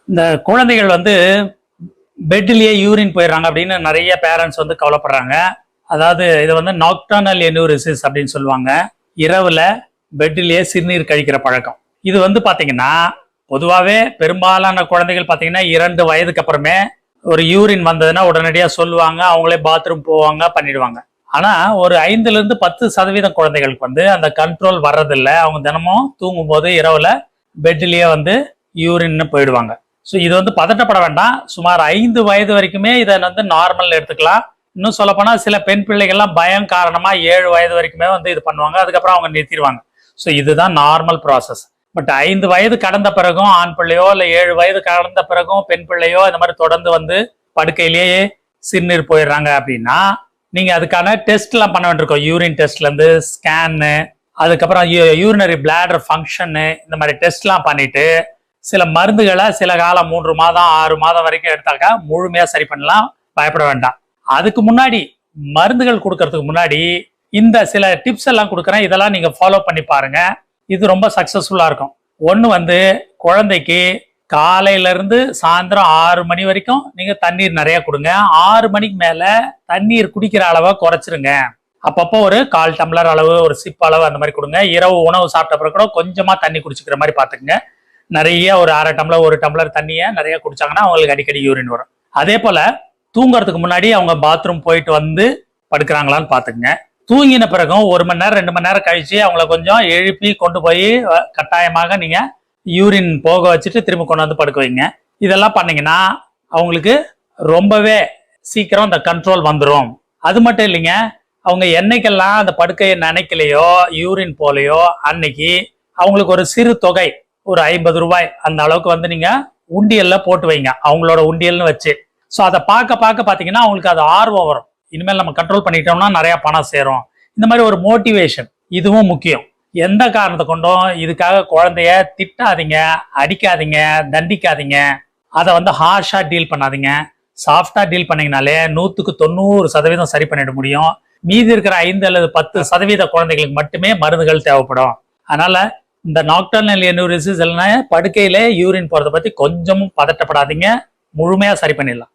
இந்த குழந்தைகள் வந்து பெட்லயே யூரின் போயிடுறாங்க அப்படின்னு நிறைய பேரண்ட்ஸ் வந்து கவலைப்படுறாங்க. அதாவது இதை வந்து நாக்டர்னல் எனூரிசிஸ் அப்படின்னு சொல்லுவாங்க. இரவுல பெட்லயே சிறுநீர் கழிக்கிற பழக்கம். இது வந்து பாத்தீங்கன்னா பொதுவாகவே பெரும்பாலான குழந்தைகள் பாத்தீங்கன்னா 2 வயதுக்கு அப்புறமே ஒரு யூரின் வந்ததுன்னா உடனடியா சொல்லுவாங்க, அவங்களே பாத்ரூம் போவாங்க, பண்ணிடுவாங்க. ஆனா ஒரு 5-10% குழந்தைகளுக்கு வந்து அந்த கண்ட்ரோல் வர்றதில்லை. அவங்க தினமும் தூங்கும் போது இரவுல பெட்லயே வந்து யூரின்னு போயிடுவாங்க. ஸோ இது வந்து பதட்டப்பட வேண்டாம். சுமார் 5 வயது வரைக்குமே இதை வந்து நார்மல் எடுத்துக்கலாம். இன்னும் சொல்ல போனா சில பெண் பிள்ளைகள்லாம் பயம் காரணமா 7 வயது வரைக்குமே வந்து இது பண்ணுவாங்க. அதுக்கப்புறம் அவங்க நிறுத்திடுவாங்க. ஸோ இதுதான் நார்மல் ப்ராசஸ். பட் 5 வயது கடந்த பிறகும் ஆண் பிள்ளையோ இல்லை 7 வயது கடந்த பிறகும் பெண் பிள்ளையோ இந்த மாதிரி தொடர்ந்து வந்து படுக்கையிலேயே சிறுநீர் போயிடுறாங்க அப்படின்னா நீங்க அதுக்கான டெஸ்ட் எல்லாம் பண்ண வேண்டியிருக்கோம். யூரின் டெஸ்ட்ல இருந்து ஸ்கேனு, அதுக்கப்புறம் யூரினரி பிளாடர் ஃபங்க்ஷனு, இந்த மாதிரி டெஸ்ட் எல்லாம் பண்ணிட்டு சில மருந்துகளை சில காலம் 3 மாதம் 6 மாதம் வரைக்கும் எடுத்தாக்கா முழுமையா சரி பண்ணலாம். பயப்பட வேண்டாம். அதுக்கு முன்னாடி மருந்துகள் கொடுக்கறதுக்கு முன்னாடி இந்த சில டிப்ஸ் எல்லாம் கொடுக்குறேன். இதெல்லாம் நீங்க ஃபாலோ பண்ணி பாருங்க. இது ரொம்ப சக்சஸ்ஃபுல்லா இருக்கும். ஒண்ணு வந்து குழந்தைக்கு காலையில இருந்து சாயந்தரம் 6 மணி வரைக்கும் நீங்க தண்ணீர் நிறைய கொடுங்க. 6 மணிக்கு மேல தண்ணீர் குடிக்கிற அளவை குறைச்சிருங்க. அப்பப்போ ஒரு 1/4 டம்ளர் அளவு, ஒரு சிப் அளவு அந்த மாதிரி கொடுங்க. இரவு உணவு சாப்பிட்ட பிறகு கூட கொஞ்சமா தண்ணி குடிச்சுக்கிற மாதிரி பாத்துக்குங்க. நிறைய ஒரு 1/2 டம்ளர் 1 டம்ளர் தண்ணியை நிறைய குடிச்சாங்கன்னா அவங்களுக்கு அடிக்கடி யூரின் வரும். அதே போல தூங்குறதுக்கு முன்னாடி அவங்க பாத்ரூம் போயிட்டு வந்து படுக்கிறாங்களான்னு பாத்துக்குங்க. தூங்கின பிறகும் 1 மணி நேரம் 2 மணி நேரம் கழிச்சு அவங்கள கொஞ்சம் எழுப்பி கொண்டு போய் கட்டாயமாக நீங்க யூரின் போக வச்சுட்டு திரும்ப கொண்டு வந்து படுக்க வைங்க. இதெல்லாம் பண்ணீங்கன்னா அவங்களுக்கு ரொம்பவே சீக்கிரம் இந்த கண்ட்ரோல் வந்துடும். அது மட்டும் இல்லைங்க, அவங்க என்னைக்கெல்லாம் அந்த படுக்கையை நினைக்கலையோ யூரின் போலையோ அன்னைக்கு அவங்களுக்கு ஒரு சிறு தொகை, ஒரு 50 ரூபாய் அந்த அளவுக்கு வந்து நீங்க உண்டியல்ல போட்டு வைங்க, அவங்களோட உண்டியல்னு வச்சு. ஸோ அதை பார்க்க பாத்தீங்கன்னா அவங்களுக்கு அது ஆர்வம் வரும். இனிமேல் நம்ம கண்ட்ரோல் பண்ணிட்டோம்னா நிறைய பணம் சேரும். இந்த மாதிரி ஒரு மோட்டிவேஷன் இதுவும் முக்கியம். எந்த காரணத்தை கொண்டும் இதுக்காக குழந்தைய திட்டாதீங்க, அடிக்காதீங்க, தண்டிக்காதீங்க. அதை வந்து ஹார்ஷா டீல் பண்ணாதீங்க. சாஃப்டா டீல் பண்ணீங்கனாலே 100க்கு 90% சரி பண்ணிட முடியும். மீதி இருக்கிற 5 அல்லது 10% குழந்தைகளுக்கு மட்டுமே மருந்துகள் தேவைப்படும். அதனால இந்த நாக்டர்னல் எனூரிசிஸ் இல்லைன்னா படுக்கையில யூரின் போறதை பத்தி கொஞ்சமும் பதட்டப்படாதீங்க. முழுமையா சரி பண்ணிடலாம்.